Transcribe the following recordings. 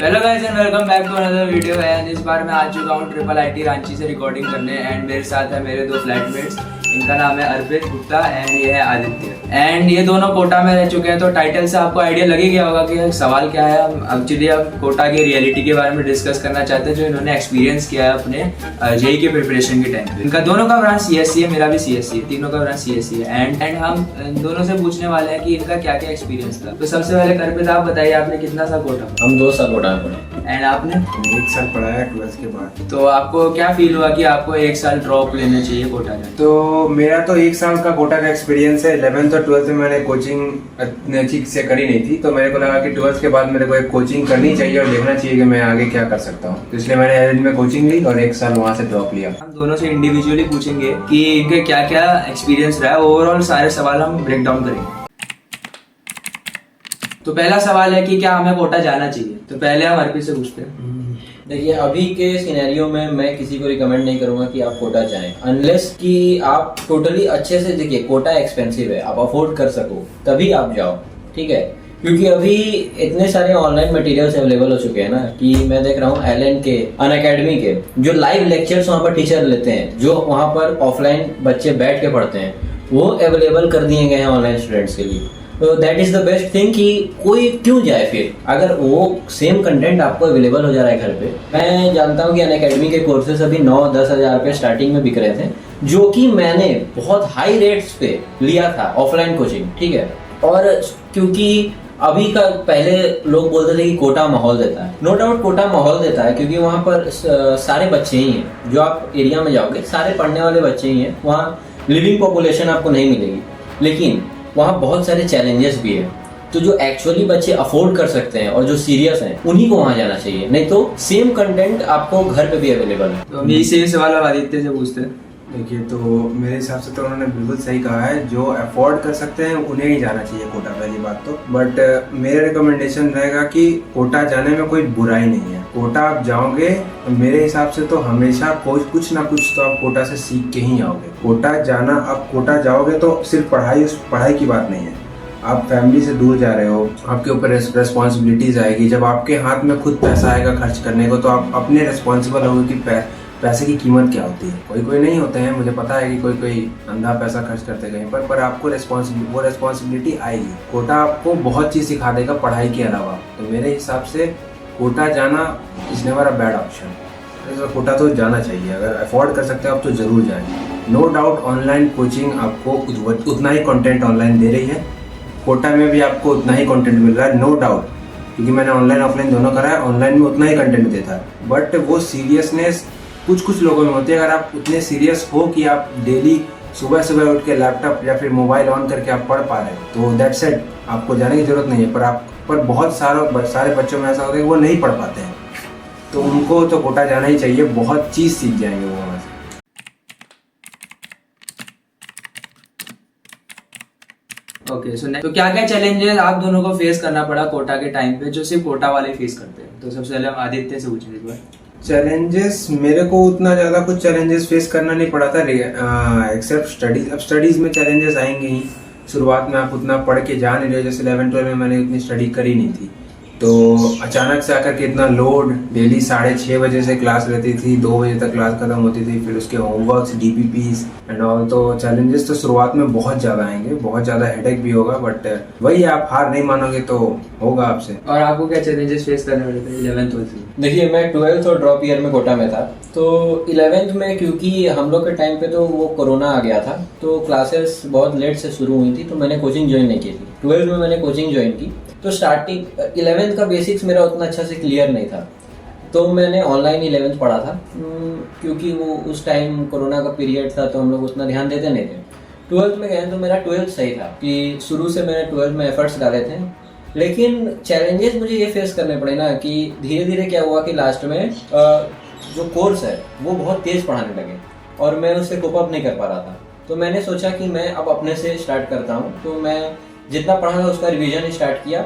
Hello guys and welcome back to another video. And इस बार मैं आ चुका हूँ ट्रिपल आईटी रांची से रिकॉर्डिंग करने। एंड मेरे साथ है मेरे दो फ्लैटमेट्स, इनका नाम है अर्पित गुप्ता एंड ये है आदित्य। एंड ये दोनों कोटा में रह चुके हैं, तो टाइटल से आपको आइडिया लग ही गया होगा कि सवाल क्या है। हम एक्चुअली अब कोटा की रियलिटी के बारे में डिस्कस करना चाहते हैं जो इन्होंने एक्सपीरियंस किया है अपने जेई के प्रिपरेशन के टाइम पे। इनका दोनों का ब्रांच सीएससी है, मेरा भी सीएससी है, तीनों का ब्रांच सीएससी है। एंड हम इन दोनों से पूछने वाले हैं कि इनका क्या क्या एक्सपीरियंस था। तो सबसे पहले अर्पित आप बताइए, आपने कितना सा कोटा? हम 2 साल कोटा में पढ़े। एंड आपने? 1 साल पढ़ा है 12th के बाद। तो आपको क्या फील हुआ कि आपको 1 साल ड्रॉप लेना चाहिए कोटा में? तो मेरा तो 1 साल का कोटा का एक्सपीरियंस है। 11th और 12th में मैंने कोचिंग ठीक से करी नहीं थी, तो मेरे को लगा कि 12th के बाद मेरे को एक कोचिंग करनी चाहिए और देखना चाहिए कि मैं आगे क्या कर सकता हूँ। तो इसलिए मैंने एल में कोचिंग ली और 1 साल वहाँ से ड्रॉप लिया। हम दोनों से इंडिविजुअली पूछेंगे कि इनके क्या क्या एक्सपीरियंस रहा है। ओवरऑल सारे सवाल हम ब्रेक डाउन करेंगे। तो पहला सवाल है कि क्या हमें कोटा जाना चाहिए? तो पहले हम अर्पित से पूछते हैं। देखिए, अभी के सिनेरियो में मैं किसी को रिकमेंड नहीं करूंगा कि आप कोटा जाएं, अनलेस कि आप टोटली अच्छे से, देखिए कोटा एक्सपेंसिव है, आप अफोर्ड कर सको तभी आप जाओ, ठीक है। क्योंकि अभी इतने सारे ऑनलाइन मटेरियल्स अवेलेबल हो चुके हैं ना कि मैं देख रहा हूँ एलएन के, अनअकैडमी के जो लाइव लेक्चर्स वहाँ पर टीचर लेते हैं, जो वहाँ पर ऑफलाइन बच्चे बैठ के पढ़ते हैं, वो अवेलेबल कर दिए गए हैं ऑनलाइन स्टूडेंट्स के लिए। तो that is the best thing कि कोई क्यों जाए फिर, अगर वो सेम कंटेंट आपको अवेलेबल हो जा रहा है घर पे। मैं जानता हूँ कि अनअकैडमी के कोर्सेज अभी 9-10 हज़ार रुपये स्टार्टिंग में बिक रहे थे, जो कि मैंने बहुत हाई रेट्स पे लिया था ऑफलाइन कोचिंग, ठीक है। और क्योंकि अभी का, पहले लोग बोलते थे कि कोटा माहौल देता है, नो डाउट कोटा माहौल देता है, क्योंकि वहाँ पर सारे बच्चे ही हैं। जो आप एरिया में जाओगे सारे पढ़ने वाले बच्चे ही हैं, वहाँ लिविंग पॉपुलेशन आपको नहीं मिलेगी, लेकिन वहाँ बहुत सारे चैलेंजेस भी है। तो जो एक्चुअली बच्चे अफोर्ड कर सकते हैं और जो सीरियस हैं, उन्हीं को वहाँ जाना चाहिए, नहीं तो सेम कंटेंट आपको घर पे भी अवेलेबल है। तो हम यही सेम सवाल अब आदित्य से पूछते हैं। देखिए, तो मेरे हिसाब से तो उन्होंने बिल्कुल सही कहा है, जो अफोर्ड कर सकते हैं उन्हें ही जाना चाहिए कोटा, पहली बात तो। बट मेरा रिकमेंडेशन रहेगा कि कोटा जाने में कोई बुराई नहीं है। कोटा आप जाओगे तो मेरे हिसाब से तो हमेशा कुछ ना कुछ तो आप कोटा से सीख के ही आओगे। कोटा जाना, आप कोटा जाओगे तो सिर्फ पढ़ाई की बात नहीं है, आप फैमिली से दूर जा रहे हो, आपके ऊपर रेस्पॉन्सिबिलिटीज आएगी। जब आपके हाथ में खुद पैसा आएगा खर्च करने को, तो आप अपने रिस्पॉन्सिबल होगे कि पैसे की कीमत क्या होती है। कोई नहीं होते हैं, मुझे पता है कि कोई अंधा पैसा खर्च करते कहीं पर आपको वो रिस्पॉन्सिबिलिटी आएगी। कोटा आपको बहुत चीज़ सिखा देगा पढ़ाई के अलावा। तो मेरे हिसाब से कोटा जाना is never a bad option. तो कोटा तो जाना चाहिए, अगर अफोर्ड कर सकते हो आप तो ज़रूर जाएं। नो डाउट ऑनलाइन कोचिंग आपको उतना ही कंटेंट ऑनलाइन दे रही है, कोटा में भी आपको उतना ही कंटेंट मिल रहा है, नो डाउट, क्योंकि मैंने ऑनलाइन ऑफलाइन दोनों करा है। ऑनलाइन में उतना ही कंटेंट देता है, बट वो सीरियसनेस कुछ लोगों में होती है। अगर आप उतने सीरियस हो कि आप डेली सुबह उठ के लैपटॉप या फिर मोबाइल ऑन करके आप पढ़ पा रहे हैं, तो दैट्स इट, आपको जाने की जरूरत नहीं है। पर बहुत सारे बच्चों में ऐसा होता है कि वो नहीं पढ़ पाते हैं, तो उनको तो कोटा जाना ही चाहिए, बहुत चीज़ सीख जाएंगे वो वहाँ से। ओके, सो तो क्या क्या चैलेंजेस आप दोनों को फेस करना पड़ा कोटा के टाइम पे, जो सिर्फ कोटा वाले फेस करते हैं? तो सबसे पहले हम आदित्य से पूछेंगे इस बार। चैलेंजेस, मेरे को उतना ज़्यादा कुछ चैलेंजेस फेस करना नहीं पड़ा था, एक्सेप्ट स्टडीज। अब स्टडीज़ में चैलेंजेस आएंगे ही। शुरुआत में आप उतना पढ़ के जा नहीं रहे, जैसे 11th-12 में मैंने उतनी स्टडी करी नहीं थी, तो अचानक से आकर के इतना लोड, डेली 6:30 बजे से क्लास रहती थी, 2 बजे तक क्लास खत्म होती थी, फिर उसके होमवर्क्स, डीपीपीज एंड ऑल। तो चैलेंजेस तो शुरुआत में बहुत ज़्यादा आएंगे, बहुत ज़्यादा हेडेक भी होगा, बट वही, आप हार नहीं मानोगे तो होगा आपसे। और आपको क्या चैलेंजेस फेस करने पड़े थे 11th-12th में? देखिए, मैं 12th और ड्रॉप ईयर में कोटा में था, तो 11th में क्योंकि हम लोग के टाइम पे तो वो कोरोना आ गया था, तो क्लासेस बहुत लेट से शुरू हुई थी, तो मैंने कोचिंग ज्वाइन नहीं की थी। 12th में मैंने कोचिंग ज्वाइन की, तो स्टार्टिंग 11th का बेसिक्स मेरा उतना अच्छा से क्लियर नहीं था, तो मैंने ऑनलाइन 11th पढ़ा था, क्योंकि वो उस टाइम कोरोना का पीरियड था, तो हम लोग उतना ध्यान देते नहीं थे। 12th में गए तो मेरा 12th सही था कि शुरू से मैंने 12th में एफर्ट्स डाले थे, लेकिन चैलेंजेस मुझे ये फेस करने पड़े ना कि धीरे धीरे क्या हुआ कि लास्ट में जो कोर्स है वो बहुत तेज़ पढ़ाने लगे और मैं उससे कोप अप नहीं कर पा रहा था। तो मैंने सोचा कि मैं अब अपने से स्टार्ट करता हूँ, तो मैं जितना पढ़ा था उसका रिवीजन स्टार्ट किया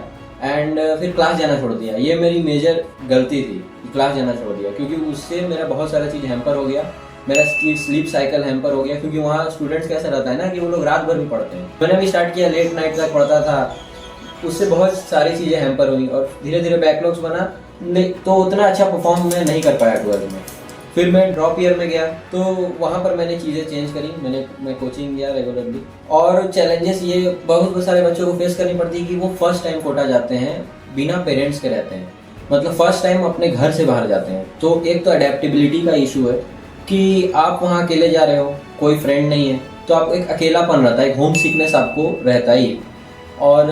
एंड फिर क्लास जाना छोड़ दिया। ये मेरी मेजर गलती थी, क्लास जाना छोड़ दिया, क्योंकि उससे मेरा बहुत सारा चीज़ हैम्पर हो गया, मेरा स्लीप साइकिल हैम्पर हो गया, क्योंकि वहाँ स्टूडेंट्स कैसा रहता है ना कि वो लोग रात भर भी पढ़ते हैं। मैंने भी स्टार्ट किया, लेट नाइट तक पढ़ता था, उससे बहुत सारी चीज़ें हैम्पर हुई और धीरे धीरे बैकलॉग्स बना। तो उतना अच्छा परफॉर्म मैं नहीं कर पाया 12th में। फिर मैं ड्रॉप ईयर में गया तो वहाँ पर मैंने चीज़ें चेंज करी, मैं कोचिंग गया रेगुलरली। और चैलेंजेस ये बहुत सारे बच्चों को फेस करनी पड़ती है कि वो फर्स्ट टाइम कोटा जाते हैं, बिना पेरेंट्स के रहते हैं, मतलब फर्स्ट टाइम अपने घर से बाहर जाते हैं। तो एक तो अडेप्टेबिलिटी का इशू है कि आप वहाँ अकेले जा रहे हो, कोई फ्रेंड नहीं है, तो आप एक अकेलापन रहता है, एक होम सिकनेस आपको रहता ही है। और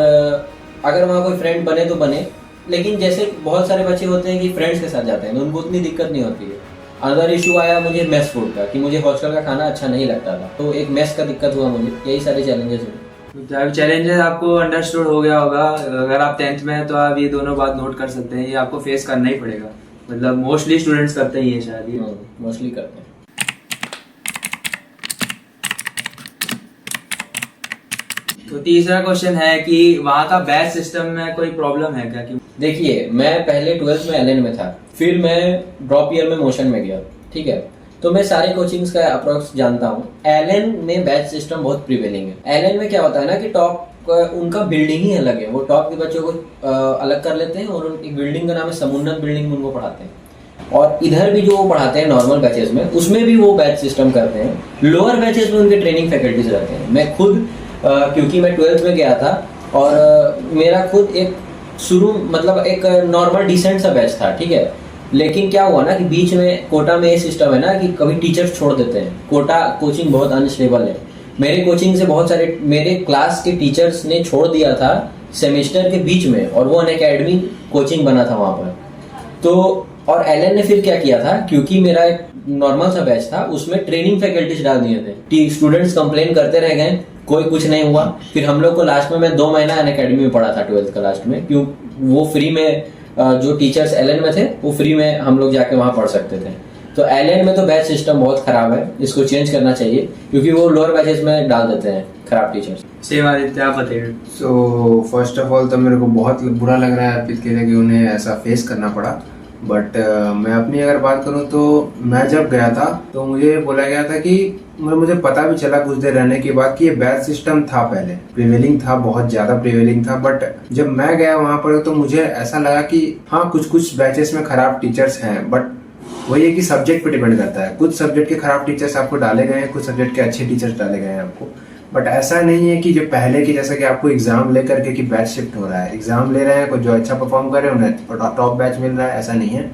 अगर वहाँ कोई फ्रेंड बने तो बने, लेकिन जैसे बहुत सारे बच्चे होते हैं कि फ्रेंड्स के साथ जाते हैं तो उनको उतनी दिक्कत नहीं होती है। अदर इशू आया मुझे मेस फूड का, कि मुझे हॉस्टल का खाना अच्छा नहीं लगता था, तो एक मेस का दिक्कत हुआ मुझे। यही सारे चैलेंजेस हुए। चैलेंजेस आपको अंडरस्टूड हो गया होगा। अगर आप 10th में हैं तो आप ये दोनों बात नोट कर सकते हैं, ये आपको फेस करना ही पड़ेगा। मतलब मोस्टली स्टूडेंट्स करते ही है शायद ये। मोस्टली करते हैं। तो तीसरा क्वेश्चन है कि वहाँ का बैच सिस्टम में कोई प्रॉब्लम है क्या? देखिए, मैं पहले 12th में एलएन में था, फिर मैं ड्रॉप ईयर में मोशन में गया, ठीक है। तो मैं सारे कोचिंग्स का अप्रोक्स जानता हूँ। एलएन में बैच सिस्टम बहुत प्रिवेलिंग है। एलएन में क्या होता है ना कि टॉप उनका बिल्डिंग ही अलग है, वो टॉप के बच्चों को अलग कर लेते हैं और एक बिल्डिंग का नाम है समुन्नत बिल्डिंग में उनको पढ़ाते हैं। और इधर भी जो वो पढ़ाते हैं नॉर्मल बैचेस में, उसमें भी वो बैच सिस्टम करते हैं। लोअर बैचेस में उनके ट्रेनिंग फैकल्टीज रहते हैं। मैं खुद क्योंकि मैं 12th में गया था और मेरा खुद एक शुरू मतलब एक नॉर्मल डिसेंट सा बैच था, ठीक है। लेकिन क्या हुआ ना कि बीच में कोटा में ये सिस्टम है ना कि कभी टीचर्स छोड़ देते हैं। कोटा कोचिंग बहुत अनस्टेबल है। मेरे कोचिंग से बहुत सारे मेरे क्लास के टीचर्स ने छोड़ दिया था सेमेस्टर के बीच में, और वो अनअकैडमी कोचिंग बना था वहाँ पर। तो और एलएन ने फिर क्या किया था, क्योंकि मेरा एक नॉर्मल सा बैच था, उसमें ट्रेनिंग फैकल्टीज डाल दिए थे। स्टूडेंट्स कंप्लेन करते रह गए, कोई कुछ नहीं हुआ। फिर हम लोग को लास्ट में मैं 2 महीना अनअकैडमी में पढ़ा था 12th का लास्ट में, क्यों वो फ्री में जो टीचर्स एलएन में थे वो फ्री में हम लोग जाके वहाँ पढ़ सकते थे। तो एलएन में तो बैच सिस्टम बहुत खराब है, इसको चेंज करना चाहिए, क्योंकि वो लोअर बैचेस में डाल देते हैं खराब टीचर्स। सेम आदित्य, आप बताइए। सो फर्स्ट ऑफ ऑल तो मेरे को बहुत बुरा लग रहा है अर्पित के लिए कि उन्हें ऐसा फेस करना पड़ा। बट मैं अपनी अगर बात करूं तो मैं जब गया था तो मुझे बोला गया था कि मुझे पता भी चला कुछ देर रहने के बाद कि ये बैच सिस्टम था, पहले प्रिवेलिंग था, बहुत ज्यादा प्रिवेलिंग था। बट जब मैं गया वहां पर तो मुझे ऐसा लगा कि हाँ, कुछ बैचेस में खराब टीचर्स हैं, बट वही है कि सब्जेक्ट पे डिपेंड करता है। कुछ सब्जेक्ट के खराब टीचर्स आपको डाले गए हैं, कुछ सब्जेक्ट के अच्छे टीचर्स डाले गए हैं आपको। बट ऐसा नहीं है कि जो पहले की जैसा कि आपको एग्जाम लेकर के कि बैच शिफ्ट हो रहा है, एग्जाम ले रहे हैं, कोई जो अच्छा परफॉर्म कर रहे हैं उन्हें टॉप बैच मिल रहा है, ऐसा नहीं है।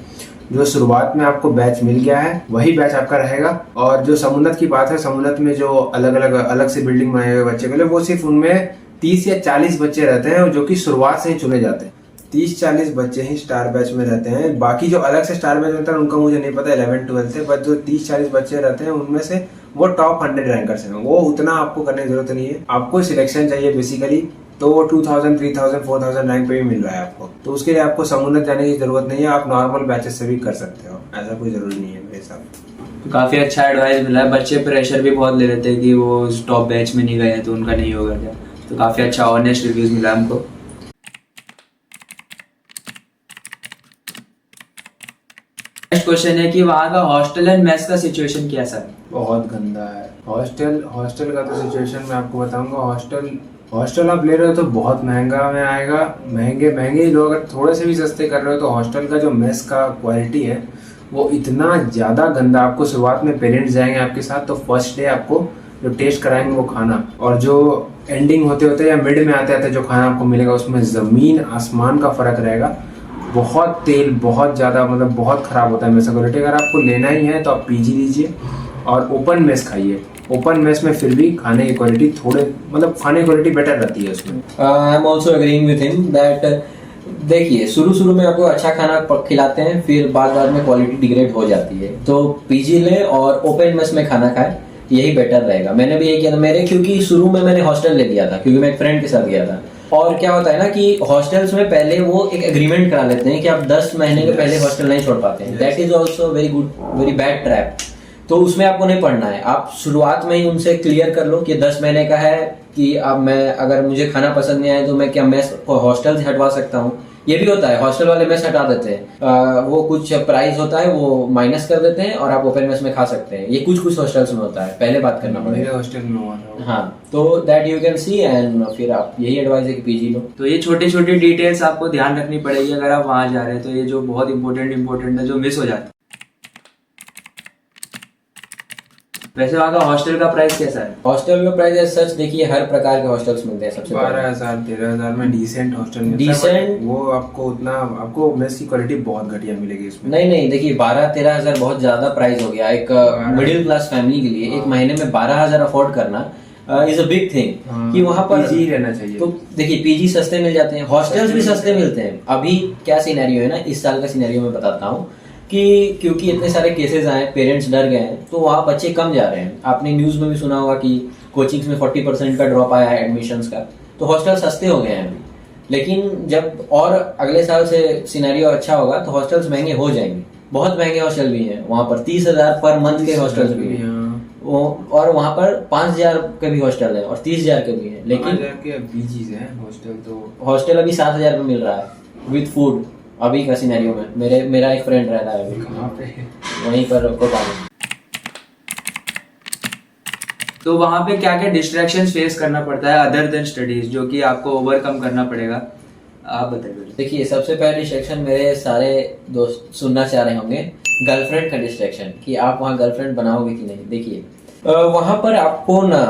जो शुरुआत में आपको बैच मिल गया है वही बैच आपका रहेगा। और जो समुन्नत की बात है, समुन्नत में जो अलग से बिल्डिंग बनाए हुए बच्चे के लिए, वो सिर्फ उनमें 30 या 40 बच्चे रहते हैं जो कि शुरुआत से ही चुने जाते हैं। 30-40 बच्चे ही स्टार बैच में रहते हैं। बाकी जो अलग से स्टार बैच होता है उनका मुझे नहीं पता 11-12 से, बट जो 30-40 बच्चे रहते हैं उनमें से वो टॉप 100 रैंकर्स हैं। वो उतना आपको करने की जरूरत नहीं है। आपको सिलेक्शन चाहिए बेसिकली, तो वो 2000, 3000, 4000 रैंक पे भी मिल रहा है आपको। तो उसके लिए आपको समुन्नत जाने की जरूरत नहीं है, आप नॉर्मल बैचेस से भी कर सकते हो, ऐसा कोई जरूरी नहीं है मेरे हिसाब से। तो काफी अच्छा एडवाइस मिला है। बच्चे प्रेशर भी बहुत ले लेते हैं कि वो टॉप बैच में नहीं गए हैं तो उनका नहीं होगा क्या। तो काफी अच्छा ऑनेस्ट रिव्यूज मिला हमको। नेक्स्ट क्वेश्चन है कि वहाँ का हॉस्टल एंड मेस का सिचुएशन कैसा है? बहुत गंदा है हॉस्टल का तो सिचुएशन मैं आपको बताऊंगा। हॉस्टल आप ले रहे हो तो बहुत महंगा में आएगा। महंगे ही लोग अगर थोड़े से भी सस्ते कर रहे हो तो हॉस्टल का जो मेस का क्वालिटी है वो इतना ज़्यादा गंदा। आपको शुरुआत में पेरेंट्स जाएंगे आपके साथ, तो फर्स्ट डे आपको जो टेस्ट कराएंगे वो खाना, और जो एंडिंग होते या मिड में आते जो खाना आपको मिलेगा उसमें ज़मीन आसमान का फ़र्क रहेगा। बहुत तेल, बहुत ज़्यादा, मतलब बहुत ख़राब होता है मेस का क्वालिटी। अगर आपको लेना ही है तो आप पीजी लीजिए और ओपन मेस खाइए। ओपन मेस में फिर भी खाने की क्वालिटी खाने की क्वालिटी बेटर रहती है उसमें। I am also agreeing with him that देखिए, शुरू में आपको अच्छा खाना खिलाते हैं, फिर बाद में क्वालिटी डिग्रेड हो जाती है। तो पीजी ले और ओपन मेस में खाना खाए, यही बेटर रहेगा। मैंने भी यही किया था। क्योंकि शुरू में मैंने हॉस्टल ले लिया था क्योंकि मैं एक फ्रेंड के साथ गया था। और क्या होता है ना कि हॉस्टल्स में पहले वो एक एग्रीमेंट करा लेते हैं कि आप 10 महीने के पहले हॉस्टल नहीं छोड़ पाते हैं। That is also very bad trap. तो उसमें आपको नहीं पढ़ना है। आप शुरुआत में ही उनसे क्लियर कर लो कि 10 महीने का है, कि अब मैं अगर मुझे खाना पसंद नहीं आए तो मैं क्या मैं हॉस्टल से हटवा सकता हूँ, ये भी होता है, हॉस्टल वाले मेस हटा देते हैं, वो कुछ प्राइस होता है वो माइनस कर देते हैं और आप ओपन मेस में खा सकते हैं। ये कुछ कुछ हॉस्टल्स में होता है, पहले बात करना मेरे पड़ेगा। हॉस्टल में हुआ था। हाँ, तो that you can see and फिर आप यही एडवाइस है कि पीजी लो। तो ये छोटी छोटी डिटेल्स आपको ध्यान रखनी पड़ेगी अगर आप वहाँ जा रहे हैं, तो ये जो बहुत इंपॉर्टेंट है जो मिस हो जाता है। वैसे वहाँ का हॉस्टल का प्राइस कैसा है? हॉस्टल का प्राइस है सच, देखिए हर प्रकार के हॉस्टल्स मिलते हैं। सबसे 12,000 13,000 में डिसेंट हॉस्टल मिलता है, Decent? but वो आपको मेस की क्वालिटी बहुत घटिया मिलेगी इसमें। नहीं, देखिए 12-13 हजार बहुत ज्यादा प्राइस हो गया एक मिडिल क्लास फैमिली के लिए। एक महीने में 12,000 अफोर्ड करना इज अ बिग थिंग कि वहाँ पर पीजी रहना चाहिए। तो देखिए पीजी सस्ते मिल जाते हैं, हॉस्टल्स भी सस्ते मिलते हैं। अभी क्या सिनेरियो है ना, इस साल का सिनेरियो मैं बताता हूँ कि क्योंकि इतने सारे केसेस आए, पेरेंट्स डर गए हैं, तो वहाँ बच्चे कम जा रहे हैं। आपने न्यूज़ में भी सुना होगा कि कोचिंग्स में 40% का ड्रॉप आया है एडमिशन्स का, तो हॉस्टल सस्ते हो गए हैं अभी। लेकिन जब और अगले साल से सिनेरियो अच्छा होगा तो हॉस्टल्स महंगे हो जाएंगे। बहुत महंगे हॉस्टल भी हैं वहाँ पर, 30,000 पर मंथ के हॉस्टल्स भी हैं और वहाँ पर 5,000 के भी हॉस्टल है और 30,000 के भी हैं। लेकिन पीजीज है हॉस्टल, तो हॉस्टल अभी 7,000 में मिल रहा है विद फूड अभी का सिनेरियो में। मेरा एक फ्रेंड रहता है अभी कहाँ पे? वहीं पर कोटा में। तो वहाँ पे क्या क्या डिस्ट्रैक्शंस फेस करना पड़ता है अदर देन स्टडीज, जो कि आपको ओवरकम करना पड़ेगा, आप बताइए। देखिए सबसे पहला डिस्ट्रैक्शन मेरे सारे दोस्त सुनना चाह रहे होंगे, गर्लफ्रेंड का डिस्ट्रैक्शन, कि आप वहाँ गर्लफ्रेंड बनाओगे कि नहीं। देखिए वहाँ पर आपको ना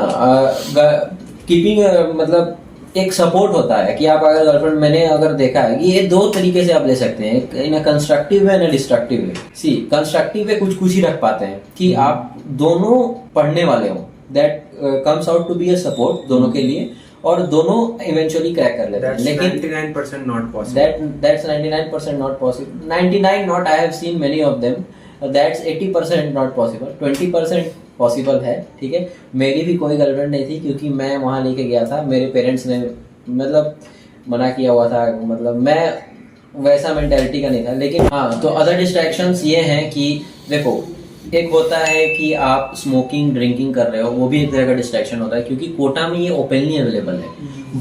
कीपिंग मतलब एक सपोर्ट होता है कि आप अगर गर्लफ्रेंड, मैंने अगर देखा है कि ये दो तरीके से आप ले सकते हैं, in constructive way and destructive way. See constructive way कुछ ही रख पाते हैं कि आप दोनों पढ़ने वाले हो, that comes out to be a support दोनों के लिए, और दोनों इवेंचुअली क्रैक कर लेते हैं। लेकिन 99% not possible. that's 99% not possible. 99 not, I have seen many of them. That's 80% not possible. 20% possible है, ठीक है। मेरी भी कोई गर्लफ्रेंड नहीं थी क्योंकि मैं वहाँ लेके गया था, मेरे पेरेंट्स ने मतलब मना किया हुआ था, मतलब मैं वैसा मेंटालिटी का नहीं था। लेकिन हाँ, तो अदर डिस्ट्रैक्शंस ये हैं कि देखो, एक होता है कि आप स्मोकिंग ड्रिंकिंग कर रहे हो, वो भी एक तरह का डिस्ट्रैक्शन होता है क्योंकि कोटा में ये ओपनली अवेलेबल है,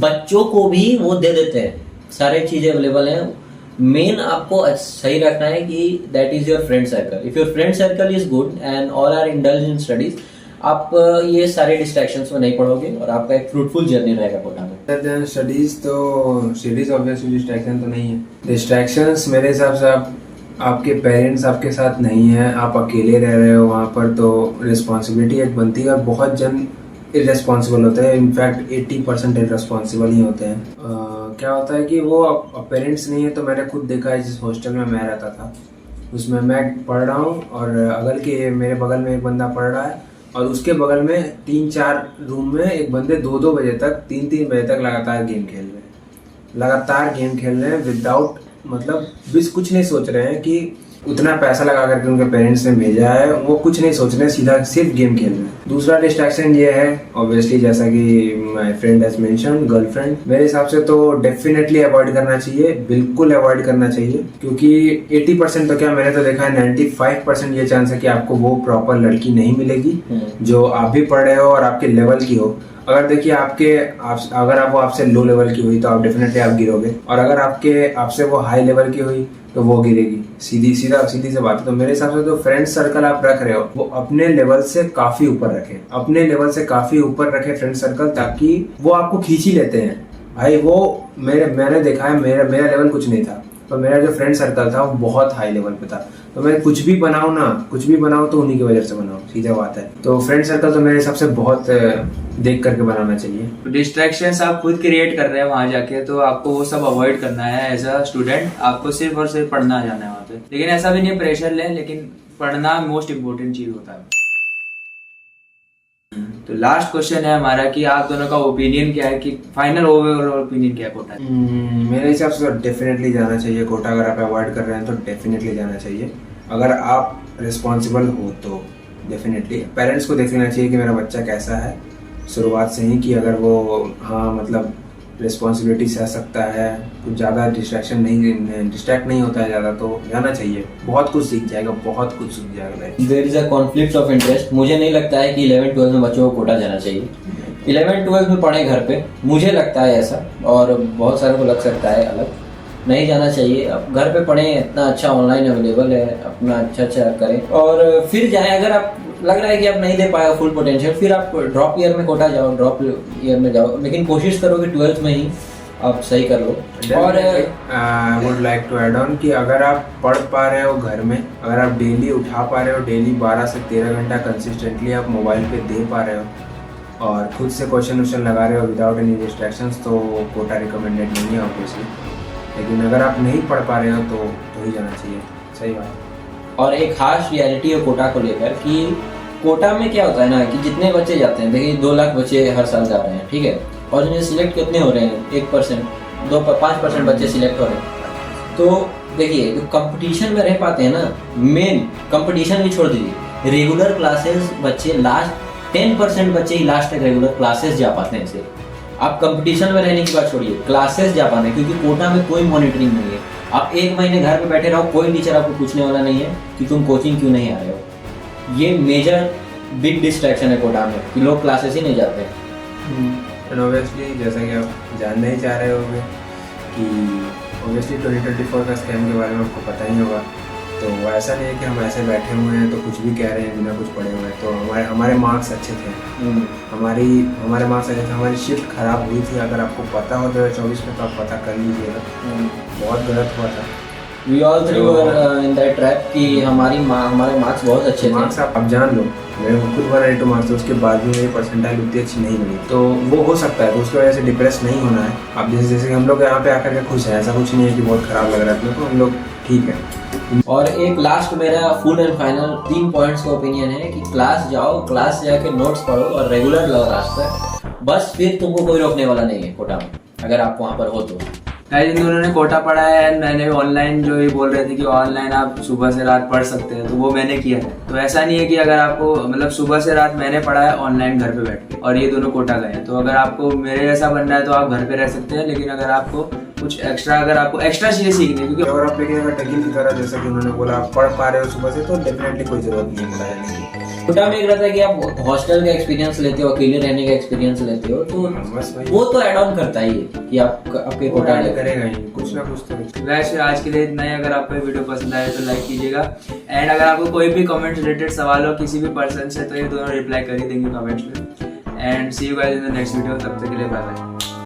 बच्चों को भी वो दे देते हैं, सारी चीज़ें अवेलेबल हैं। मेन आपको सही रखना है कि that is your friend circle. If your friend circle is good and all are indulge in studies, आप ये सारे डिस्ट्रैक्शंस में नहीं पढ़ोगे और आपका एक फ्रूटफुल जर्नी रहेगा कोटा में। स्टडीज तो स्टडीज ऑब्वियसली डिस्ट्रैक्शन तो नहीं है। डिस्ट्रैक्शंस मेरे हिसाब से आपके पेरेंट्स आपके साथ नहीं है, आप अकेले रह रहे हो वहाँ पर, तो रिस्पॉन्सिबिलिटी एक बनती है। और बहुत जन इरेस्पॉन्सिबल होते हैं, इनफैक्ट 80% इरेस्पॉन्सिबल ही होते हैं। क्या होता है कि वो पेरेंट्स नहीं है, तो मैंने खुद देखा है जिस हॉस्टल में मैं रहता था उसमें मैं पढ़ रहा हूँ और मेरे बगल में एक बंदा पढ़ रहा है और उसके बगल में 3-4 रूम में एक बंदे 2-2 बजे तक 3-3 बजे तक लगातार गेम खेल रहे हैं विदाउट मतलब कुछ नहीं सोच रहे हैं कि उतना पैसा लगा करके उनके पेरेंट्स ने भेजा है, वो कुछ नहीं सोच रहे, सीधा सिर्फ गेम खेल रहे हैं। दूसरा डिस्ट्रैक्शन ये है ऑब्वियसली, जैसा कि my friend has mention, girlfriend. मेरे हिसाब से तो डेफिनेटली अवॉइड करना चाहिए, बिल्कुल अवॉइड करना चाहिए, क्योंकि 80% तो क्या, मैंने तो देखा है 95% ये चांस है कि आपको वो प्रॉपर लड़की नहीं मिलेगी जो आप भी पढ़ रहे हो और आपके लेवल की हो। अगर देखिए अगर वो आपसे लो लेवल की हुई तो आप डेफिनेटली आप गिरोगे, और अगर आपसे वो हाई लेवल की हुई तो वो गिरेगी। सीधी सी बात है। तो मेरे हिसाब से जो फ्रेंड सर्कल आप रख रहे हो वो अपने लेवल से काफी ऊपर रखे, फ्रेंड सर्कल, ताकि वो आपको खींच ही लेते हैं। भाई वो मैंने देखा है, मेरा लेवल कुछ नहीं था, तो मेरा जो फ्रेंड सर्कल था वो बहुत हाई लेवल पे था। तो मैं कुछ भी बनाऊं तो उन्हीं की वजह से बनाऊं, सीधा बात है। तो फ्रेंड सर्कल तो मेरे हिसाब से बहुत देख करके बनाना चाहिए। डिस्ट्रैक्शंस आप खुद क्रिएट कर रहे हैं वहां जाके, तो आपको वो सब अवॉइड करना है। एज अ स्टूडेंट आपको सिर्फ और सिर्फ पढ़ना जाना है वहाँ पे, लेकिन ऐसा भी नहीं प्रेशर लें, लेकिन पढ़ना मोस्ट इम्पोर्टेंट चीज होता है। तो लास्ट क्वेश्चन है हमारा कि आप दोनों का ओपिनियन क्या है, कि फाइनल ओवरऑल ओपिनियन क्या है कोटा? मेरे हिसाब से तो डेफिनेटली जाना चाहिए कोटा। अगर आप अवॉइड कर रहे हैं तो डेफिनेटली जाना चाहिए। अगर आप रिस्पॉन्सिबल हो तो डेफिनेटली पेरेंट्स को देख लेना चाहिए कि मेरा बच्चा कैसा है शुरुआत से ही, कि अगर वो मतलब रिस्पॉन्सिबिलिटी सह सकता है, कुछ ज़्यादा डिस्ट्रैक्ट नहीं होता है ज़्यादा, तो जाना चाहिए। बहुत कुछ सीख जाएगा there is a conflict of interest. मुझे नहीं लगता है कि 11-12 में बच्चों को कोटा जाना चाहिए। 11-12 में पढ़े घर पे, मुझे लगता है ऐसा, और बहुत सारे को लग सकता है अलग। नहीं जाना चाहिए। अब घर पे पढ़ें, इतना अच्छा ऑनलाइन अवेलेबल है, अपना अच्छा करें और फिर जाएं। अगर आप लग रहा है कि आप नहीं दे पाए फुल पोटेंशियल, फिर आप ड्रॉप ईयर में कोटा जाओ, ड्रॉप ईयर में जाओ, लेकिन कोशिश करो कि 12th में ही आप सही कर लो। और I would like to add on कि अगर आप पढ़ पा रहे हो घर में, अगर आप डेली उठा पा रहे हो, डेली 12 से 13 घंटा कंसिस्टेंटली आप मोबाइल पे दे पा रहे हो और खुद से क्वेश्चन लगा रहे हो विदाउट एनी डिस्ट्रैक्शंस, तो कोटा रिकमेंडेड नहीं है ऑब्वियसली। लेकिन अगर आप नहीं पढ़ पा रहे हो तो ही जाना चाहिए। सही बात। और एक खास रियलिटी है कोटा को लेकर कि कोटा में क्या होता है ना कि जितने बच्चे जाते हैं, देखिए 2 लाख बच्चे हर साल जा रहे हैं, ठीक है, और इन्हें सिलेक्ट कितने हो रहे हैं? 1%, 5% बच्चे सिलेक्ट हो रहे हैं। तो देखिए जो कंपटीशन में रह पाते हैं ना, मेन कंपटीशन भी छोड़ दीजिए, रेगुलर क्लासेस बच्चे लास्ट 10% बच्चे ही लास्ट तक रेगुलर क्लासेस जा पाते हैं। सिर्फ आप कंपटीशन में रहने की बात छोड़िए, क्लासेस जा पाते हैं, क्योंकि कोटा में कोई मॉनिटरिंग नहीं है। आप 1 महीने घर पे बैठे रहो, कोई टीचर आपको पूछने वाला नहीं है कि तुम कोचिंग क्यों नहीं आ रहे हो। ये मेजर बिग डिस्ट्रैक्शन है कोटा में कि लोग क्लासेस ही नहीं जाते हैं। एंड ऑब्वियसली जैसा कि आप जानना ही चाह रहे होंगे कि ऑब्वियसली 2024 का स्कैम के बारे में आपको पता ही होगा। तो ऐसा नहीं है कि हम ऐसे बैठे हुए हैं तो कुछ भी कह रहे हैं बिना कुछ पढ़े हुए हैं। तो हमारे मार्क्स अच्छे थे, हमारे मार्क्स अच्छे थे, हमारी शिफ्ट खराब हुई थी। अगर आपको पता हो 2024 में तो आप पता कर लीजिएगा, बहुत गलत हुआ था। We all three were in that trap कि हमारे मार्क्स बहुत अच्छे थे। मार्क्स आप जान लो, मेरे खुद 182 मार्क्स थे, उसके बाद भी मेरी परसेंटाइल उतनी अच्छी नहीं बनी। तो वो हो सकता है, तो उसकी वजह से डिप्रेस नहीं होना है। आप जैसे कि हम लोग यहाँ पे आकर के खुश हैं, ऐसा कुछ नहीं है कि बहुत खराब लग रहा है, तो हम लोग ठीक है। और एक लास्ट मेरा फुल एंड फाइनल 3 पॉइंट्स का ओपिनियन है कि क्लास जाओ, क्लास जाके नोट्स पढ़ो और रेगुलर लो रास्ता, बस फिर तुमको कोई रोकने वाला नहीं है कोटा में, अगर आप वहाँ पर हो तो। इन दोनों ने कोटा पढ़ा है एंड मैंने ऑनलाइन जो ये बोल रहे थे कि ऑनलाइन आप सुबह से रात पढ़ सकते हैं, तो वो मैंने किया है। तो ऐसा नहीं है कि अगर आपको मतलब सुबह से रात मैंने पढ़ा है ऑनलाइन घर पे बैठ के, और ये दोनों कोटा गए हैं। तो अगर आपको मेरे जैसा बनना है तो आप घर पे रह सकते हैं, लेकिन अगर आपको कुछ एक्स्ट्रा, अगर आपको एक्स्ट्रा चीजें सीखनी है, क्योंकि अगर आप लेकिन अगर टकी की तरह जैसा कि उन्होंने बोला आप पढ़ पा रहे हो सुबह से, तो डेफिनेटली कोई जरूरत नहीं है कोटा जाने की। कोटा में एक रहता है कि आप हॉस्टल का एक्सपीरियंस लेते हो, अकेले रहने का एक्सपीरियंस लेते हो, तो बस वही, वो तो ऐड ऑन करता ही है कि आपके कोटा करेगा ही कुछ ना कुछ तो। वैसे आज के लिए इतना ही। अगर आपको ये वीडियो पसंद आए तो लाइक कीजिएगा, एंड अगर आपको कोई भी कमेंट रिलेटेड सवाल हो किसी भी पर्सन से, तो ये दोनों रिप्लाई कर ही देंगे कमेंट्स में। And see you guys in the next video, तब तक के लिए बाय बाय।